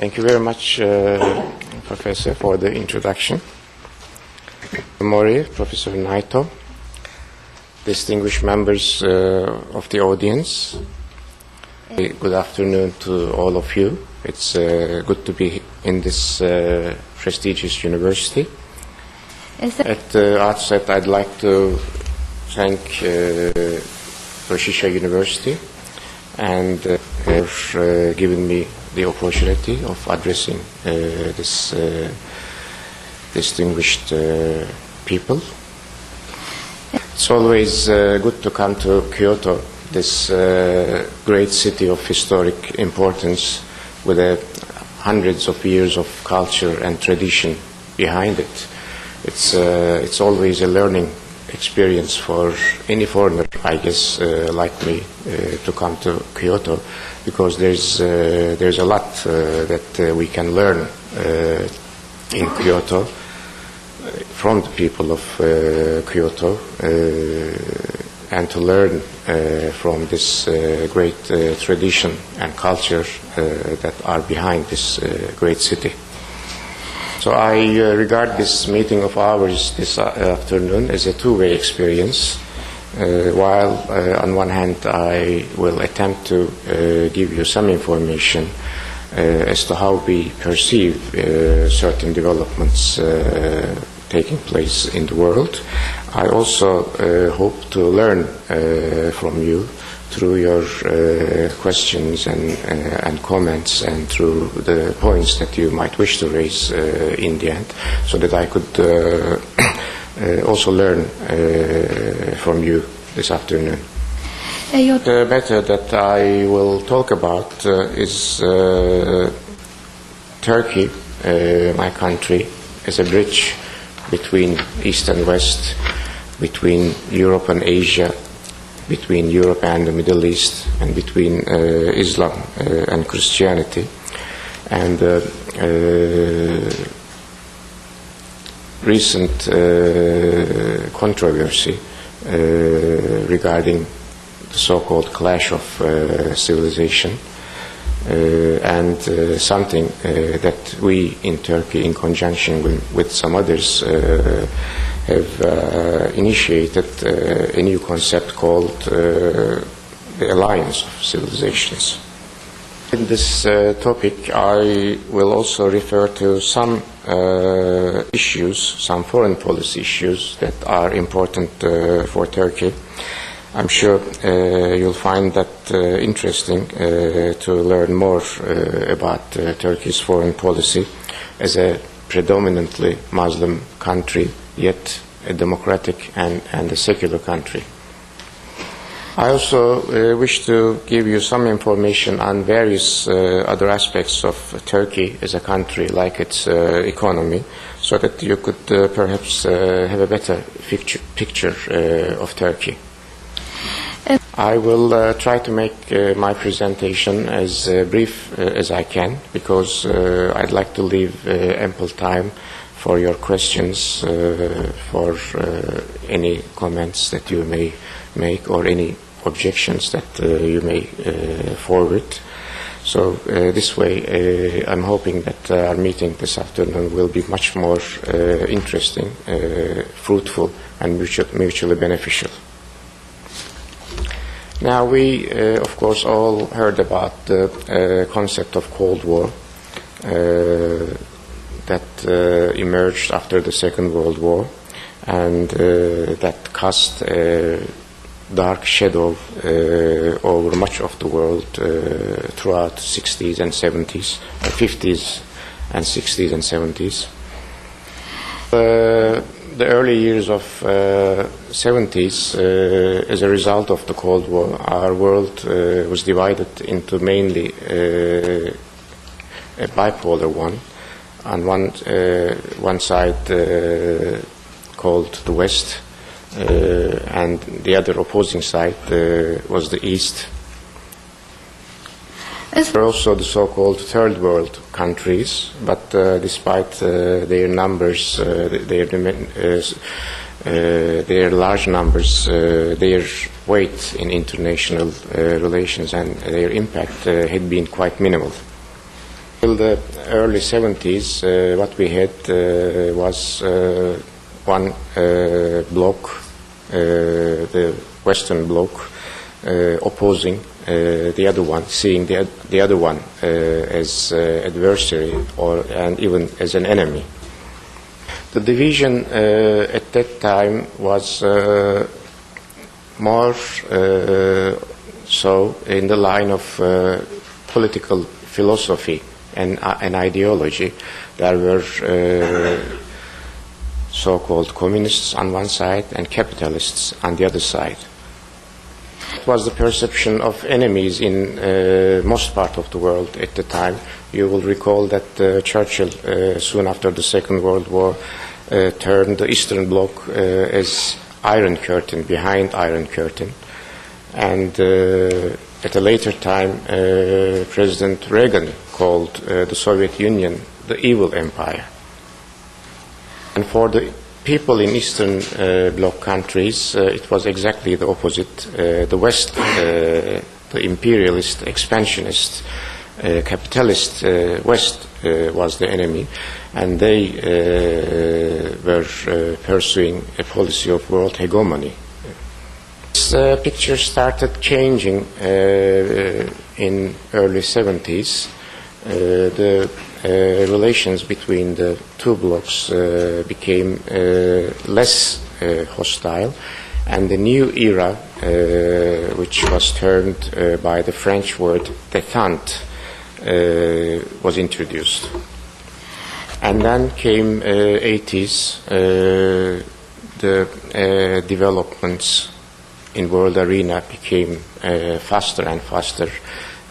Thank you very much, Professor, for the introduction. Mori, Professor Naito, distinguished members of the audience, good afternoon to all of you. It's good to be in this prestigious university. At the outset, I'd like to thank Turkish University and for giving me the opportunity of addressing this distinguished people. It's always good to come to Kyoto, this great city of historic importance with hundreds of years of culture and tradition behind it. It's always a learning experience for any foreigner, I guess, like me, to come to Kyoto, because there's a lot that we can learn in Kyoto from the people of Kyoto, and to learn from this great tradition and culture that are behind this great city. So I regard this meeting of ours this afternoon as a two-way experience. While on one hand I will attempt to give you some information as to how we perceive certain developments taking place in the world, I also hope to learn from you through your questions and comments, and through the points that you might wish to raise in the end, so that I could also learn from you this afternoon. The matter that I will talk about is Turkey, my country, as a bridge between East and West, between Europe and Asia, between Europe and the Middle East, and between Islam and Christianity. And recent controversy regarding the so-called clash of civilization, and something that we in Turkey, in conjunction with some others, have initiated a new concept called the Alliance of Civilizations. In this topic, I will also refer to some issues, some foreign policy issues that are important for Turkey. I'm sure you'll find that interesting to learn more about Turkey's foreign policy as a predominantly Muslim country, yet a democratic and a secular country. I also wish to give you some information on various other aspects of Turkey as a country, like its economy, so that you could perhaps have a better picture of Turkey. I will try to make my presentation as brief as I can, because I'd like to leave ample time for your questions, for any comments that you may make, or any objections that you may forward. So this way, I'm hoping that our meeting this afternoon will be much more interesting, fruitful, and mutually beneficial. Now, we, of course, all heard about the concept of Cold War that emerged after the Second World War, and that cast a dark shadow over much of the world throughout the 60s and 70s, 50s and 60s and 70s. The early years of 70s, as a result of the Cold War, our world was divided into mainly a bipolar one. On one side called the West, and the other opposing side was the East. There are also the so-called third world countries, but despite their numbers, their large numbers, their weight in international relations and their impact had been quite minimal. Till the early 70s, what we had was one bloc, the Western bloc, opposing the other one, seeing the other one as adversary and even as an enemy. The division at that time was more so in the line of political philosophy and ideology. There were so-called communists on one side and capitalists on the other side. It was the perception of enemies in most part of the world at the time. You will recall that Churchill, soon after the Second World War, termed the Eastern Bloc as Iron Curtain, behind Iron Curtain. And at a later time, President Reagan called the Soviet Union the evil empire. And for the people in Eastern Bloc countries, it was exactly the opposite. The West, the imperialist, expansionist, capitalist West was the enemy, and they were pursuing a policy of world hegemony. This picture started changing in early 70s. The relations between the two blocs became less hostile, and the new era, which was termed by the French word détente, was introduced. And then came 80s, the developments in world arena became faster and faster.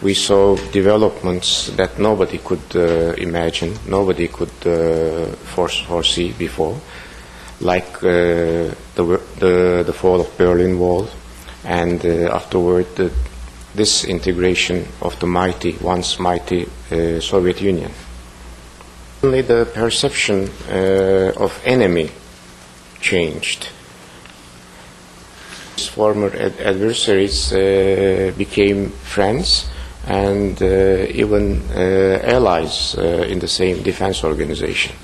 We saw developments that nobody could imagine, nobody could foresee before, like the fall of Berlin Wall, and afterward the disintegration of the once mighty Soviet Union. Only the perception of enemy changed. Former adversaries became friends and even allies in the same defense organization.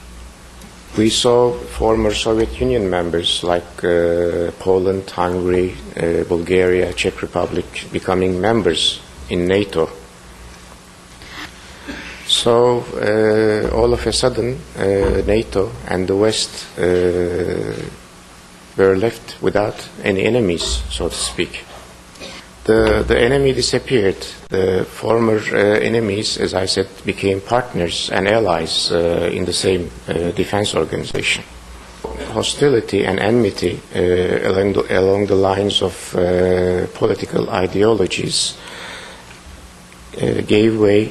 We saw former Soviet Union members like Poland, Hungary, Bulgaria, Czech Republic becoming members in NATO. So all of a sudden NATO and the West were left without any enemies, so to speak. The enemy disappeared. The former enemies, as I said, became partners and allies in the same defense organization. Hostility and enmity along the lines of political ideologies gave way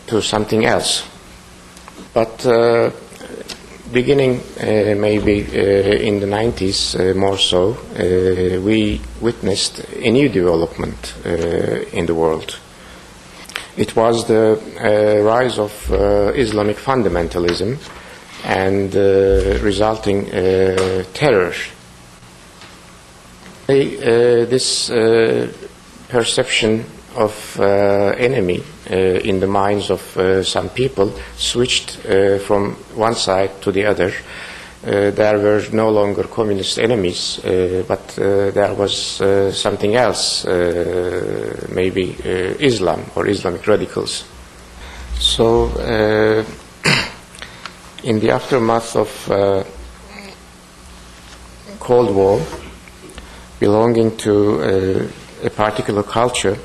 to something else. But beginning maybe in the 90s more so, we witnessed a new development in the world. It was the rise of Islamic fundamentalism and resulting terror. This perception of enemy in the minds of some people switched from one side to the other. There were no longer communist enemies, but there was something else, maybe Islam or Islamic radicals. So in the aftermath of Cold War, belonging to a particular culture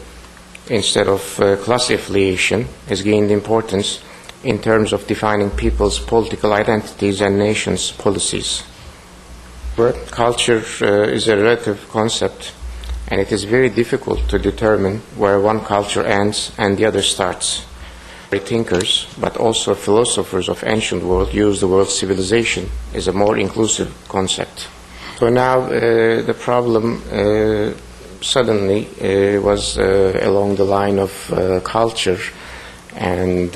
instead of class affiliation has gained importance in terms of defining people's political identities and nations' policies. Culture is a relative concept, and it is very difficult to determine where one culture ends and the other starts. Thinkers, but also philosophers of ancient world, use the word civilization as a more inclusive concept. So now the problem suddenly was along the line of culture and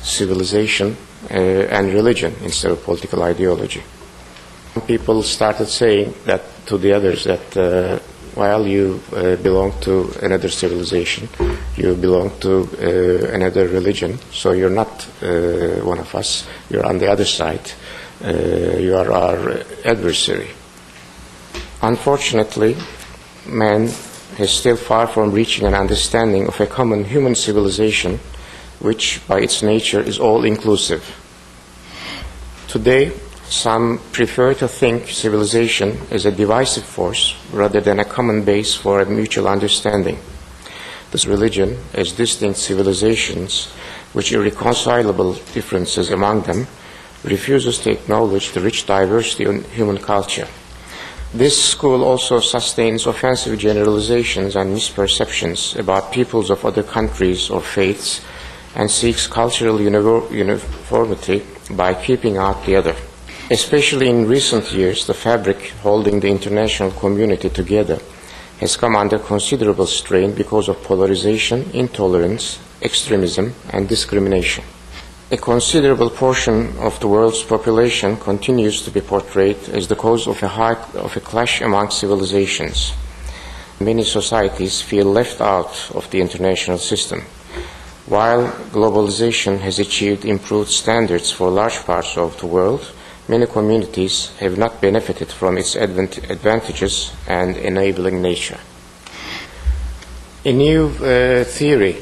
civilization and religion instead of political ideology. People started saying that to the others that while you belong to another civilization you belong to another religion, so you're not one of us, you're on the other side, you are our adversary. Unfortunately, man is still far from reaching an understanding of a common human civilization which by its nature is all-inclusive. Today, some prefer to think civilization as a divisive force rather than a common base for a mutual understanding. This religion, as distinct civilizations, with irreconcilable differences among them, refuses to acknowledge the rich diversity in human culture. This school also sustains offensive generalizations and misperceptions about peoples of other countries or faiths and seeks cultural uniformity by keeping out the other. Especially in recent years, the fabric holding the international community together has come under considerable strain because of polarization, intolerance, extremism, and discrimination. A considerable portion of the world's population continues to be portrayed as the cause of a clash among civilizations. Many societies feel left out of the international system. While globalization has achieved improved standards for large parts of the world, many communities have not benefited from its advantages and enabling nature. A new theory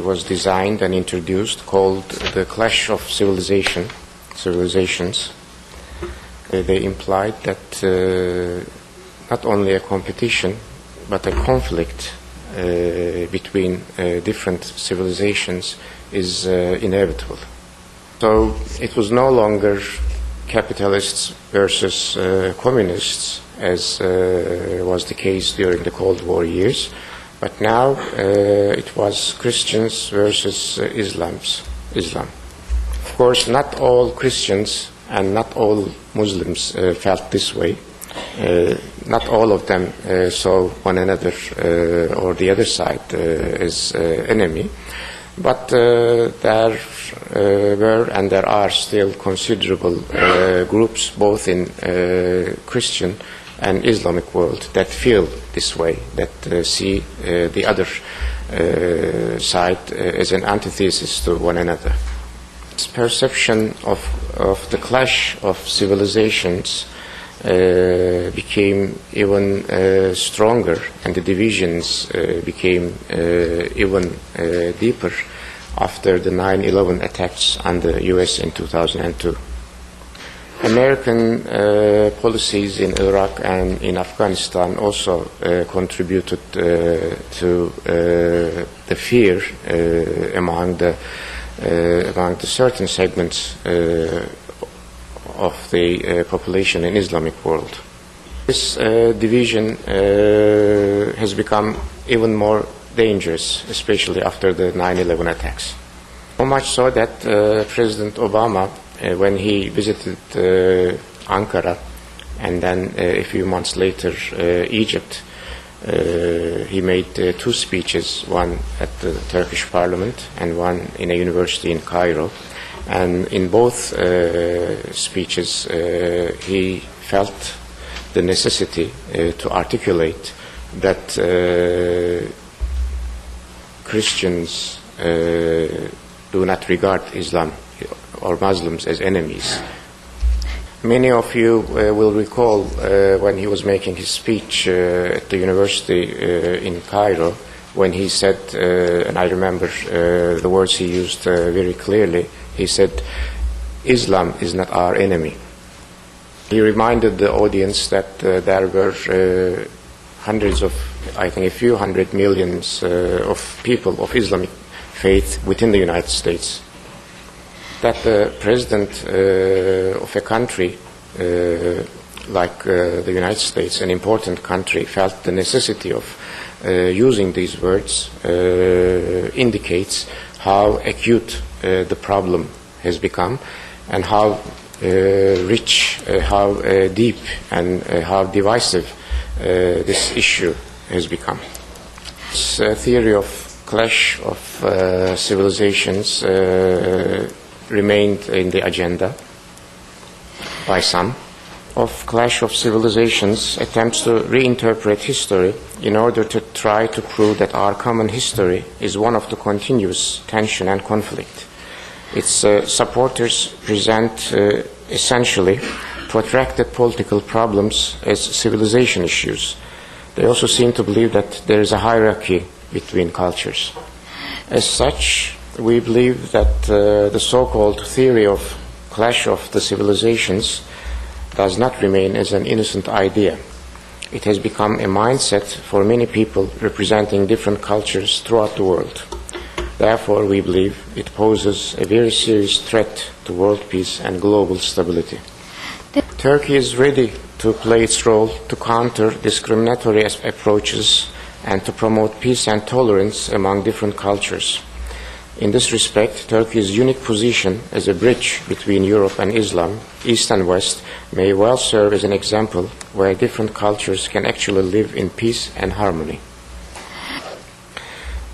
was designed and introduced called the clash of civilizations. They implied that not only a competition but a conflict between different civilizations is inevitable. So it was no longer capitalists versus communists, as was the case during the Cold War years, but now it was Christians versus Islam. Of course, not all Christians and not all Muslims felt this way. Not all of them saw one another or the other side as enemy, but there were and there are still considerable groups both in Christian and Islamic world that feel this way, that see the other side as an antithesis to one another. This perception of the clash of civilizations became even stronger, and the divisions became even deeper after the 9/11 attacks on the U.S. in 2002. American policies in Iraq and in Afghanistan also contributed to the fear among the certain segments of the population in Islamic world. This division has become even more dangerous, especially after the 9/11 attacks. So much so that President Obama, when he visited Ankara and then a few months later Egypt, he made two speeches, one at the Turkish parliament and one in a university in Cairo. And in both speeches, he felt the necessity to articulate that Christians do not regard Islam or Muslims as enemies. Many of you will recall when he was making his speech at the university in Cairo, when he said, and I remember the words he used very clearly, he said, "Islam is not our enemy." He reminded the audience that there were hundreds of, I think a few hundred millions of people of Islamic faith within the United States. That the president of a country like the United States, an important country, felt the necessity of using these words indicates how acute the problem has become and how rich, how deep and how divisive this issue has become. This theory of clash of civilizations remained in the agenda by some. of Clash of Civilizations attempts to reinterpret history in order to try to prove that our common history is one of the continuous tension and conflict. Its supporters present essentially protracted political problems as civilization issues. They also seem to believe that there is a hierarchy between cultures. As such, we believe that the so-called theory of clash of the civilizations does not remain as an innocent idea. It has become a mindset for many people representing different cultures throughout the world. Therefore, we believe it poses a very serious threat to world peace and global stability. Turkey is ready to play its role to counter discriminatory approaches and to promote peace and tolerance among different cultures. In this respect, Turkey's unique position as a bridge between Europe and Islam, East and West, may well serve as an example where different cultures can actually live in peace and harmony.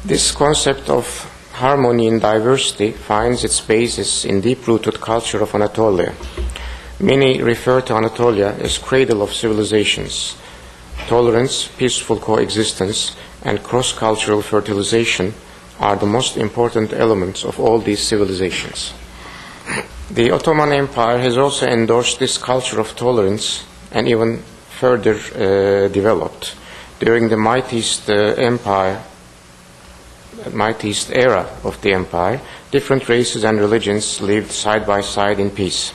This concept of harmony in diversity finds its basis in deep-rooted culture of Anatolia. Many refer to Anatolia as cradle of civilizations. Tolerance, peaceful coexistence, and cross-cultural fertilization are the most important elements of all these civilizations. The Ottoman Empire has also endorsed this culture of tolerance and even further developed. During the mightiest era of the empire, different races and religions lived side by side in peace.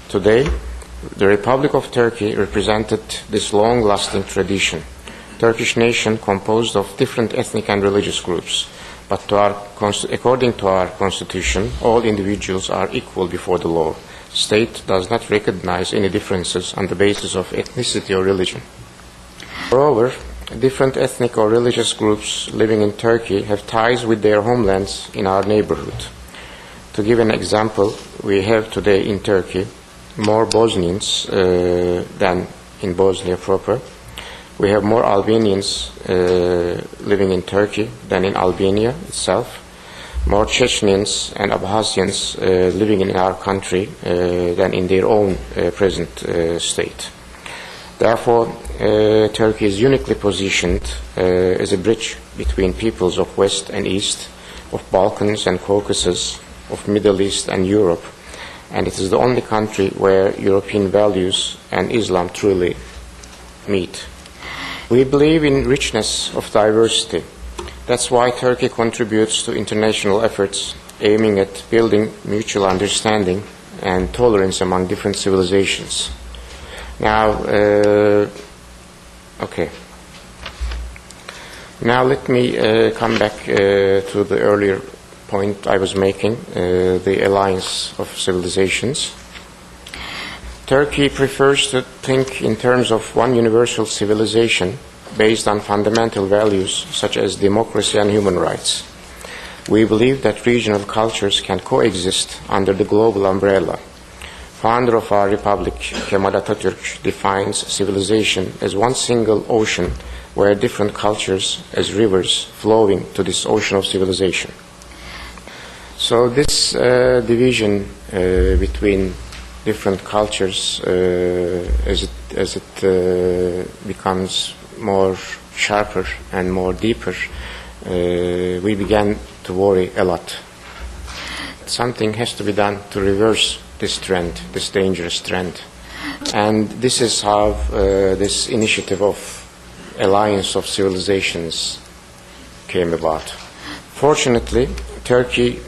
Today, the Republic of Turkey represented this long-lasting tradition. Turkish nation composed of different ethnic and religious groups. But according to our constitution, all individuals are equal before the law. State does not recognize any differences on the basis of ethnicity or religion. Moreover, different ethnic or religious groups living in Turkey have ties with their homelands in our neighborhood. To give an example, we have today in Turkey more Bosnians than in Bosnia proper. We have more Albanians living in Turkey than in Albania itself, more Chechens and Abkhazians living in our country than in their own present state. Therefore, Turkey is uniquely positioned as a bridge between peoples of West and East, of Balkans and Caucasus, of Middle East and Europe, and it is the only country where European values and Islam truly meet. We believe in richness of diversity. That's why Turkey contributes to international efforts aiming at building mutual understanding and tolerance among different civilizations. Now, Now let me come back to the earlier point I was making, the alliance of civilizations. Turkey prefers to think in terms of one universal civilization based on fundamental values such as democracy and human rights. We believe that regional cultures can coexist under the global umbrella. Founder of our republic, Kemal Atatürk, defines civilization as one single ocean where different cultures as rivers flowing to this ocean of civilization. So this division between different cultures, as it becomes more sharper and more deeper, we began to worry a lot. Something has to be done to reverse this trend, this dangerous trend. And this is how this initiative of Alliance of Civilizations came about. Fortunately, Turkey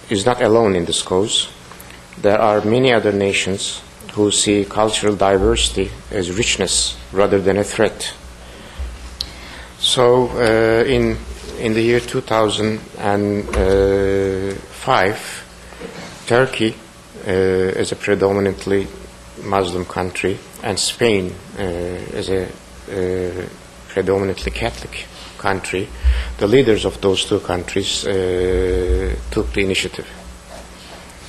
is not alone in this cause. There are many other nations who see cultural diversity as richness rather than a threat. So in the year 2005, Turkey, as a predominantly Muslim country, and Spain as a predominantly Catholic country, the leaders of those two countries took the initiative.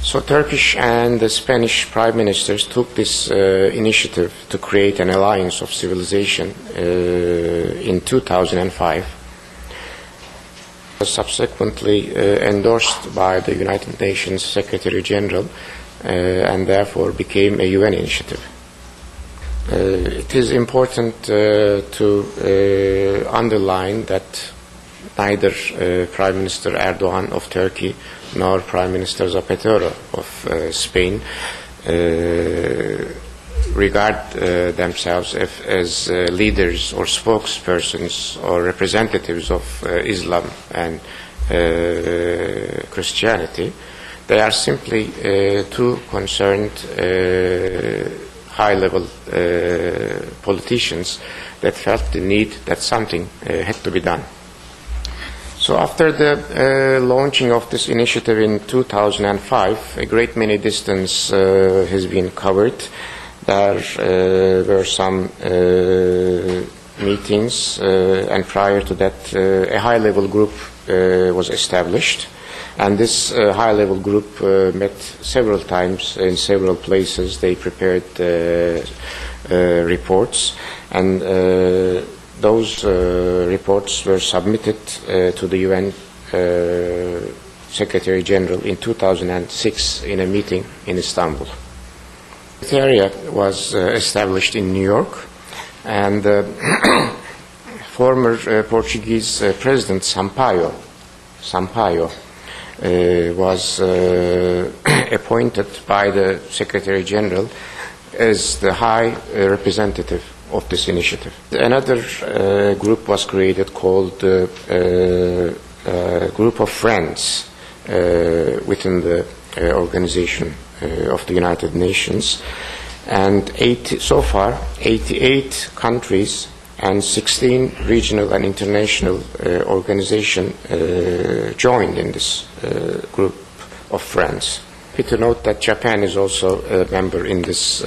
So Turkish and the Spanish prime ministers took this initiative to create an alliance of civilization in 2005. It was subsequently endorsed by the United Nations Secretary General and therefore became a UN initiative. It is important to underline that neither Prime Minister Erdogan of Turkey nor Prime Minister Zapatero of Spain regard themselves as leaders or spokespersons or representatives of Islam and Christianity. They are simply two concerned high-level politicians that felt the need that something had to be done. So after the launching of this initiative in 2005, a great many distance has been covered. There were some meetings, and prior to that, a high-level group was established. And this high-level group met several times in several places. They prepared reports, and those reports were submitted to the UN Secretary General in 2006 in a meeting in Istanbul. The Secretariat was established in New York, and former Portuguese President Sampaio was appointed by the Secretary General as the High Representative of this initiative. Another group was created called Group of Friends within the organization of the United Nations, and so far 88 countries and 16 regional and international organizations joined in this group of friends. Happy to note that Japan is also a member in this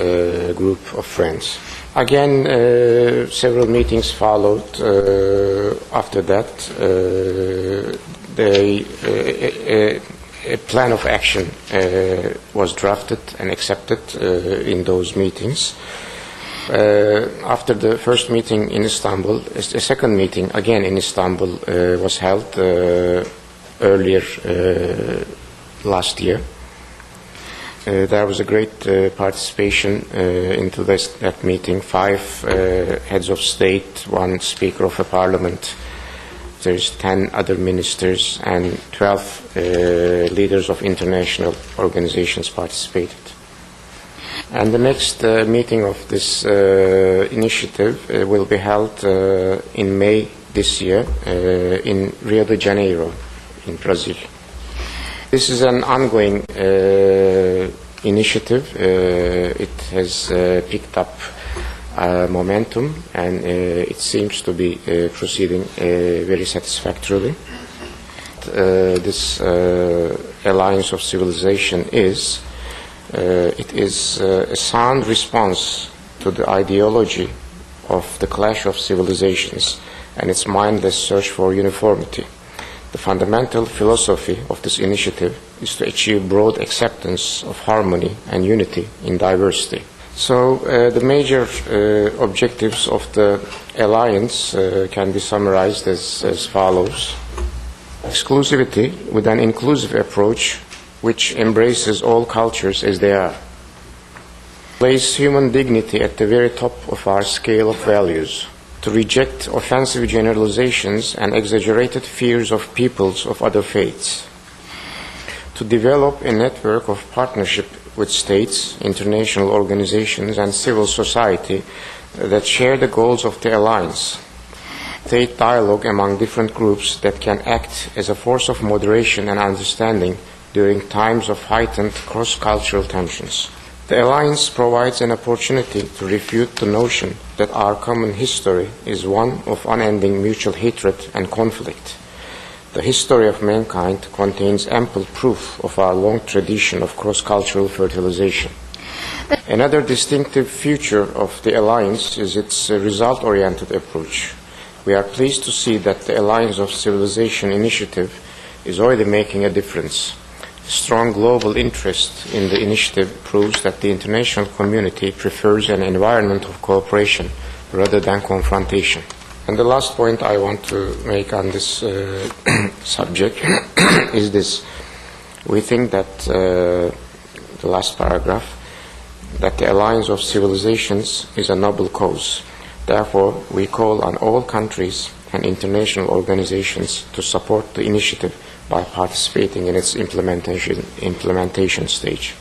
group of friends. Again, several meetings followed after that. A plan of action was drafted and accepted in those meetings. After the first meeting in Istanbul, a second meeting again in Istanbul was held earlier last year. There was a great participation into that meeting. 5 heads of state, 1 speaker of a parliament. There's 10 other ministers and 12 leaders of international organizations participated. And the next meeting of this initiative will be held in May this year in Rio de Janeiro, in Brazil. This is an ongoing initiative. It has picked up momentum, and it seems to be proceeding very satisfactorily. This alliance of civilization is a sound response to the ideology of the clash of civilizations and its mindless search for uniformity. The fundamental philosophy of this initiative is to achieve broad acceptance of harmony and unity in diversity. So the major objectives of the alliance can be summarized as follows. Exclusivity with an inclusive approach which embraces all cultures as they are. Place human dignity at the very top of our scale of values. To reject offensive generalizations and exaggerated fears of peoples of other faiths. To develop a network of partnership with states, international organizations, and civil society that share the goals of the alliance. State dialogue among different groups that can act as a force of moderation and understanding during times of heightened cross-cultural tensions. The alliance provides an opportunity to refute the notion that our common history is one of unending mutual hatred and conflict. The history of mankind contains ample proof of our long tradition of cross-cultural fertilization. Another distinctive feature of the alliance is its result-oriented approach. We are pleased to see that the Alliance of Civilization initiative is already making a difference. Strong global interest in the initiative proves that the international community prefers an environment of cooperation rather than confrontation. And the last point I want to make on this subject is this. We think that the last paragraph, that the alliance of civilizations is a noble cause. Therefore, we call on all countries and international organizations to support the initiative by participating in its implementation stage.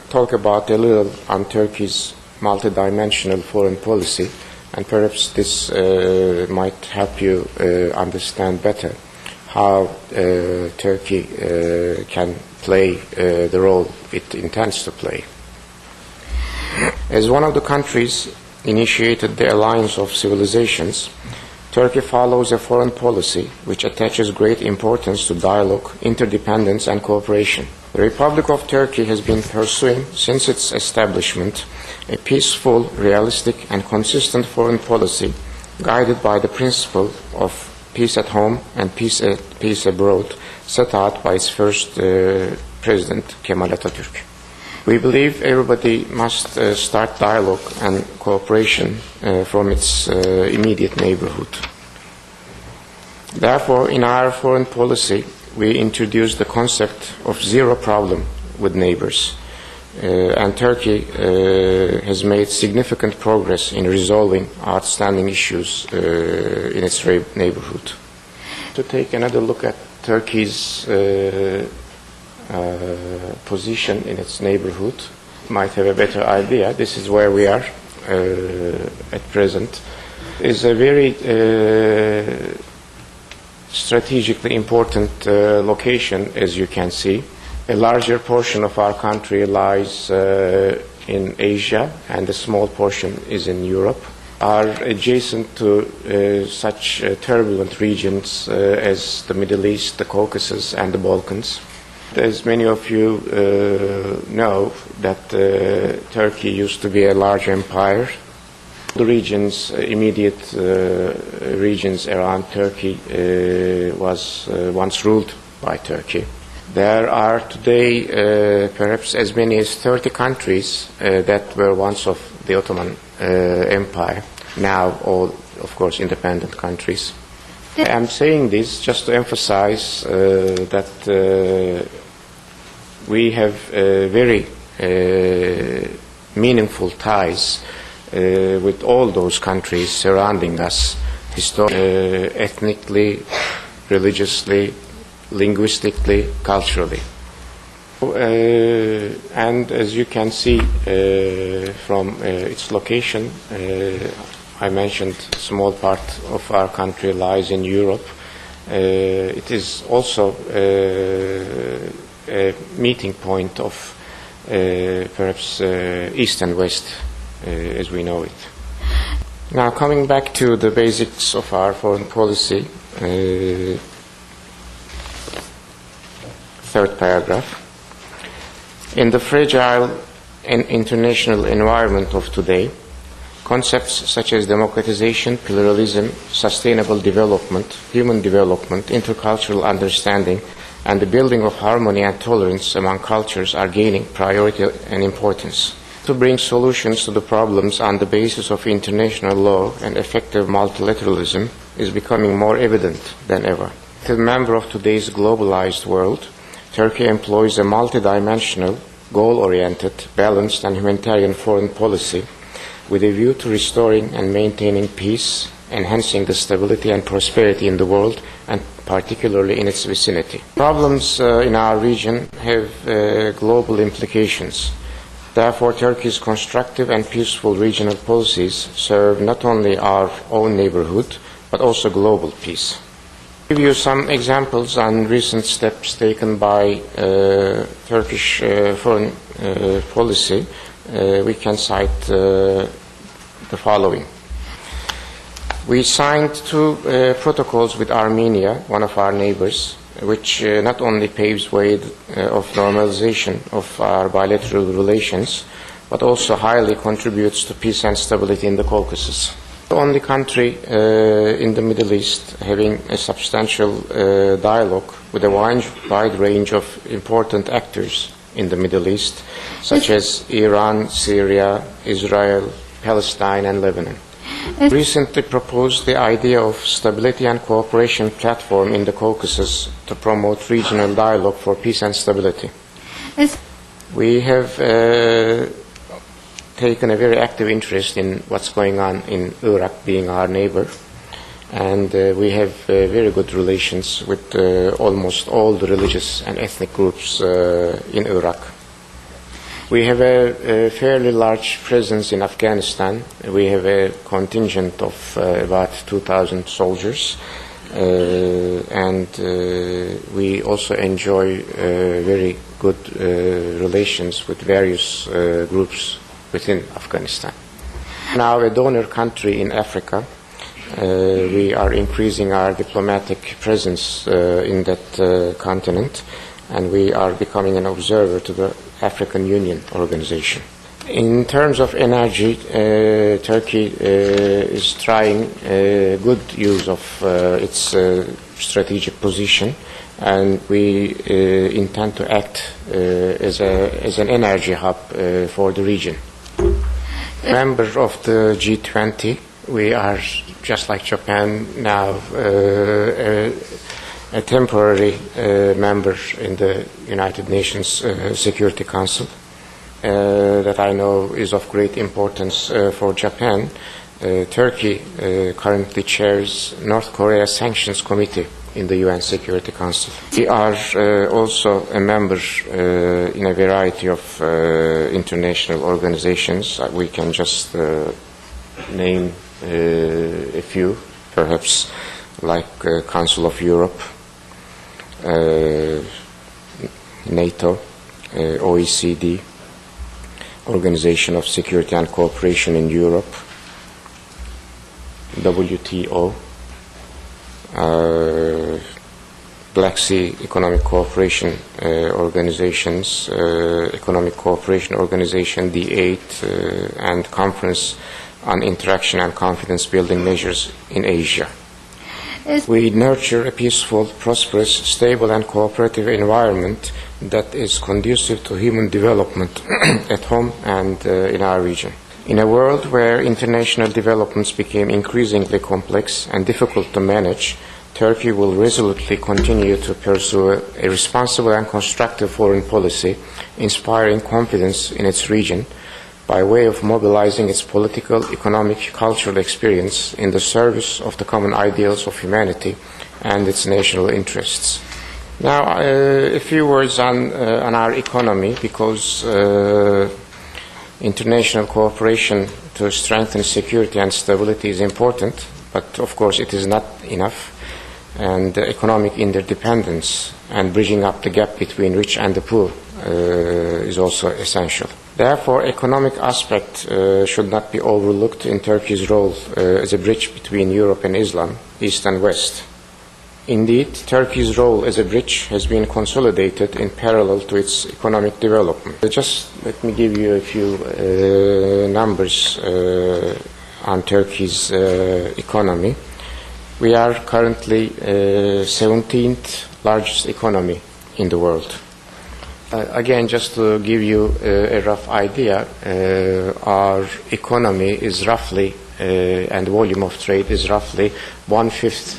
Talk about a little on Turkey's multidimensional foreign policy, and perhaps this might help you understand better how Turkey can play the role it intends to play. As one of the countries initiated the alliance of civilizations, Turkey follows a foreign policy which attaches great importance to dialogue, interdependence and cooperation. The Republic of Turkey has been pursuing since its establishment a peaceful, realistic and consistent foreign policy guided by the principle of peace at home and peace abroad set out by its first President Kemal Atatürk. We believe everybody must start dialogue and cooperation from its immediate neighborhood. Therefore, in our foreign policy, we introduced the concept of zero problem with neighbors, and Turkey has made significant progress in resolving outstanding issues in its neighborhood. To take another look at Turkey's position in its neighborhood, might have a better idea. This is where we are at present. It's a very strategically important location, as you can see. A larger portion of our country lies in Asia, and a small portion is in Europe. Are adjacent to such turbulent regions as the Middle East, the Caucasus, and the Balkans. As many of you know, that Turkey used to be a large empire. The regions, immediate regions around Turkey was once ruled by Turkey. There are today perhaps as many as 30 countries that were once of the Ottoman Empire, now all, of course, independent countries. I'm saying this just to emphasize that we have very meaningful ties with all those countries surrounding us, ethnically, religiously, linguistically, culturally. And as you can see from its location, I mentioned a small part of our country lies in Europe. It is also a meeting point of perhaps East and West as we know it. Now, coming back to the basics of our foreign policy, third paragraph. In the fragile and international environment of today, concepts such as democratization, pluralism, sustainable development, human development, intercultural understanding, and the building of harmony and tolerance among cultures are gaining priority and importance. To bring solutions to the problems on the basis of international law and effective multilateralism is becoming more evident than ever. As a member of today's globalized world, Turkey employs a multidimensional, goal-oriented, balanced and humanitarian foreign policy with a view to restoring and maintaining peace, enhancing the stability and prosperity in the world, and particularly in its vicinity. Problems in our region have global implications. Therefore, Turkey's constructive and peaceful regional policies serve not only our own neighborhood, but also global peace. I'll give you some examples on recent steps taken by Turkish foreign policy. We can cite the following. We signed two protocols with Armenia, one of our neighbors, which not only paves way of normalization of our bilateral relations, but also highly contributes to peace and stability in the Caucasus. The only country in the Middle East having a substantial dialogue with a wide range of important actors in the Middle East, such as Iran, Syria, Israel, Palestine, and Lebanon. Recently proposed the idea of stability and cooperation platform in the Caucasus to promote regional dialogue for peace and stability. We have taken a very active interest in what's going on in Iraq, being our neighbor. And we have very good relations with almost all the religious and ethnic groups in Iraq. We have a fairly large presence in Afghanistan. We have a contingent of about 2,000 soldiers. And we also enjoy very good relations with various groups within Afghanistan. Now a donor country in Africa, we are increasing our diplomatic presence in that continent, and we are becoming an observer to the African Union organization. In terms of energy, Turkey is trying good use of its strategic position, and we intend to act as an energy hub for the region. Member of the G20, we are, just like Japan now, a temporary member in the United Nations Security Council. That I know is of great importance for Japan. Turkey currently chairs North Korea Sanctions Committee in the UN Security Council. We are also a member in a variety of international organizations. We can just name a few, perhaps, like Council of Europe, NATO, OECD, Organization of Security and Cooperation in Europe, WTO, Black Sea Economic Cooperation Organizations, Economic Cooperation Organization, D8, and Conference on Interaction and Confidence Building Measures in Asia. We nurture a peaceful, prosperous, stable and cooperative environment that is conducive to human development at home and in our region. In a world where international developments became increasingly complex and difficult to manage, Turkey will resolutely continue to pursue a responsible and constructive foreign policy, inspiring confidence in its region by way of mobilizing its political, economic, cultural experience in the service of the common ideals of humanity and its national interests. Now, a few words on our economy, because international cooperation to strengthen security and stability is important, but of course it is not enough, and economic interdependence and bridging up the gap between rich and the poor is also essential. Therefore, economic aspect should not be overlooked in Turkey's role as a bridge between Europe and Islam, East and West. Indeed, Turkey's role as a bridge has been consolidated in parallel to its economic development. Just let me give you a few numbers on Turkey's economy. We are currently 17th largest economy in the world. Again, just to give you a rough idea, our economy is roughly, and volume of trade is roughly 1/5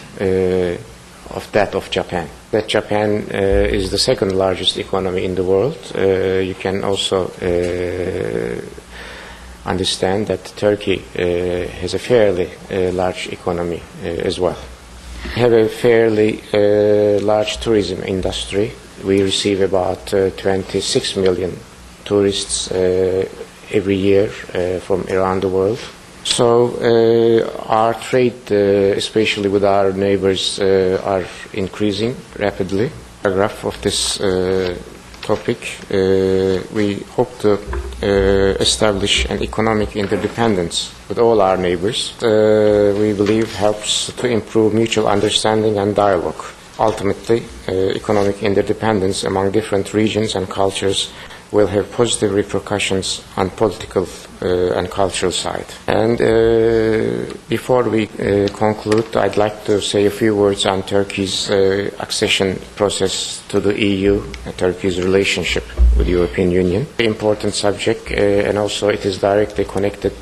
of that of Japan. That Japan is the second largest economy in the world. You can also understand that Turkey has a fairly large economy as well. We have a fairly large tourism industry. We receive about 26 million tourists every year from around the world. So our trade, especially with our neighbors, are increasing rapidly. Paragraph of this topic, we hope to establish an economic interdependence with all our neighbors. We believe helps to improve mutual understanding and dialogue. Ultimately, economic interdependence among different regions and cultures will have positive repercussions on political and cultural side. And before we conclude, I'd like to say a few words on Turkey's accession process to the EU, Turkey's relationship with the European Union. Very important subject, and also it is directly connected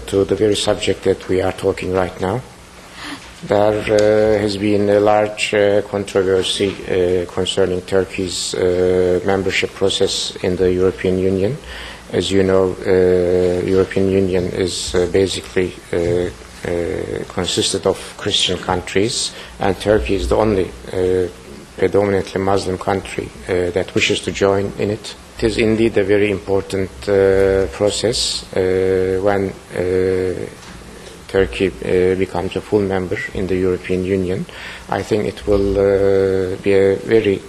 to the very subject that we are talking right now. There has been a large controversy concerning Turkey's membership process in the European Union, As you know, European Union is basically consisted of Christian countries, and Turkey is the only predominantly Muslim country that wishes to join in it. It is indeed a very important process when Turkey becomes a full member in the European Union. I think it will be a very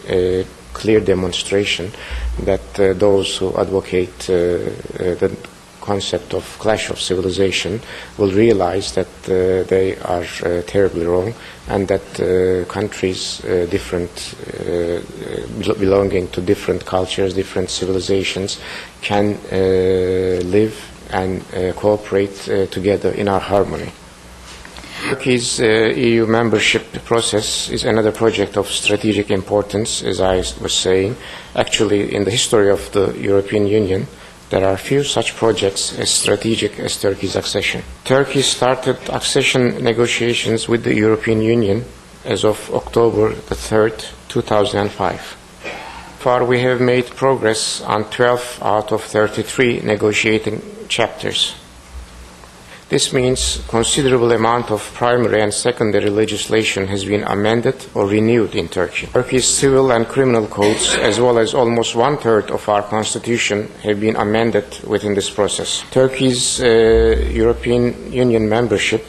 clear demonstration that those who advocate the concept of clash of civilization will realize that they are terribly wrong, and that countries belonging to different cultures, different civilizations can live and cooperate together in our harmony. Turkey's EU membership process is another project of strategic importance, as I was saying. Actually, in the history of the European Union, there are few such projects as strategic as Turkey's accession. Turkey started accession negotiations with the European Union as of October the 3rd, 2005. Far, we have made progress on 12 out of 33 negotiating chapters. This means considerable amount of primary and secondary legislation has been amended or renewed in Turkey. Turkey's civil and criminal codes, as well as almost 1/3 of our constitution, have been amended within this process. Turkey's European Union membership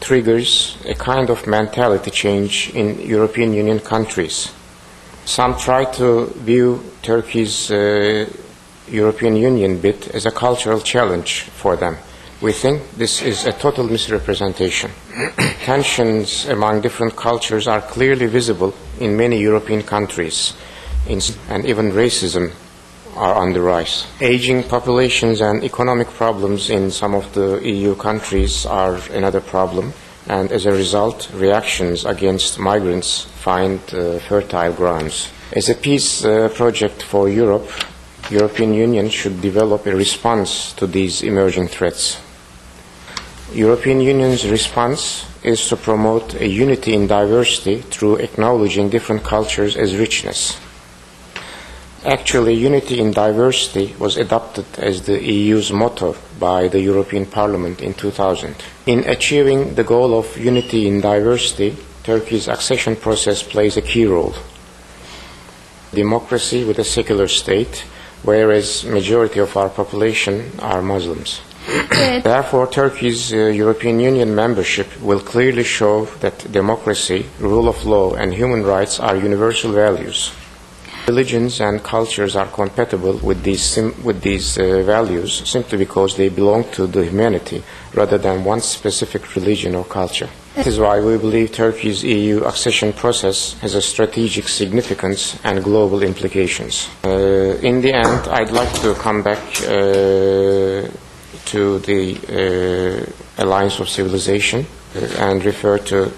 triggers a kind of mentality change in European Union countries. Some try to view Turkey's European Union bid as a cultural challenge for them. We think this is a total misrepresentation. Tensions among different cultures are clearly visible in many European countries, and even racism are on the rise. Aging populations and economic problems in some of the EU countries are another problem, and as a result, reactions against migrants find fertile grounds. As a peace project for Europe, European Union should develop a response to these emerging threats. European Union's response is to promote a unity in diversity through acknowledging different cultures as richness. Actually, unity in diversity was adopted as the EU's motto by the European Parliament in 2000. In achieving the goal of unity in diversity, Turkey's accession process plays a key role. Democracy with a secular state, whereas majority of our population are Muslims. Therefore, Turkey's European Union membership will clearly show that democracy, rule of law, and human rights are universal values. Religions and cultures are compatible with these values simply because they belong to the humanity rather than one specific religion or culture. That is why we believe Turkey's EU accession process has a strategic significance and global implications. In the end, I'd like to come back to the Alliance of Civilization and refer to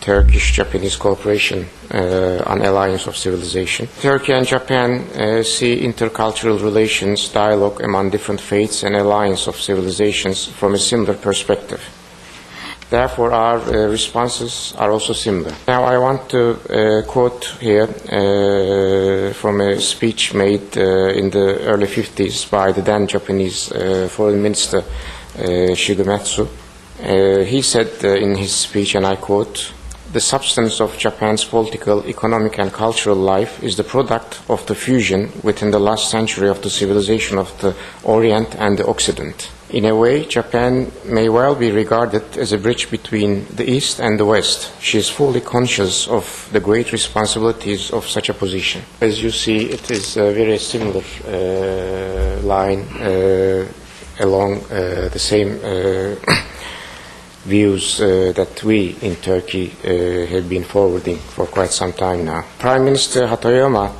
Turkish-Japanese cooperation on Alliance of Civilization. Turkey and Japan see intercultural relations, dialogue among different faiths, and Alliance of Civilizations from a similar perspective. Therefore, our responses are also similar. Now, I want to quote here from a speech made in the early 50s by the then Japanese Foreign Minister Shigemitsu. He said in his speech, and I quote, "The substance of Japan's political, economic, and cultural life is the product of the fusion within the last century of the civilization of the Orient and the Occident. In a way, Japan may well be regarded as a bridge between the East and the West. She is fully conscious of the great responsibilities of such a position." As you see, it is a very similar line along the same views that we in Turkey have been forwarding for quite some time now. Prime Minister Hatoyama,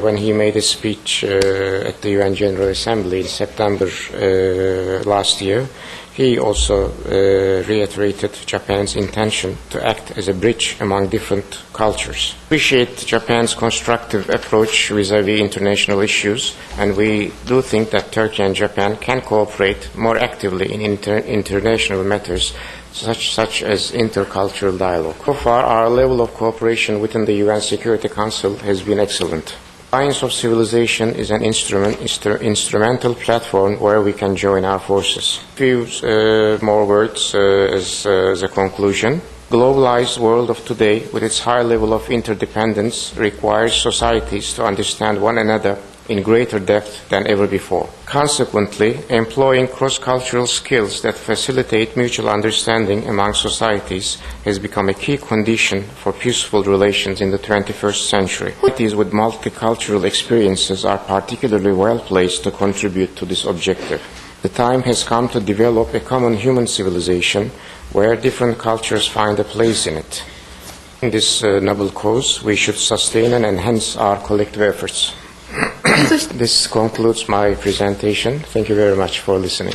when he made a speech at the UN General Assembly in September last year, he also reiterated Japan's intention to act as a bridge among different cultures. We appreciate Japan's constructive approach vis-à-vis international issues, and we do think that Turkey and Japan can cooperate more actively in international matters such as intercultural dialogue. So far, our level of cooperation within the UN Security Council has been excellent. Science of Civilization is an instrumental platform where we can join our forces. Few more words as a conclusion. Globalized world of today, with its high level of interdependence, requires societies to understand one another in greater depth than ever before. Consequently, employing cross-cultural skills that facilitate mutual understanding among societies has become a key condition for peaceful relations in the 21st century. Societies with multicultural experiences are particularly well placed to contribute to this objective. The time has come to develop a common human civilization where different cultures find a place in it. In this noble cause, we should sustain and enhance our collective efforts. This concludes my presentation. Thank you very much for listening.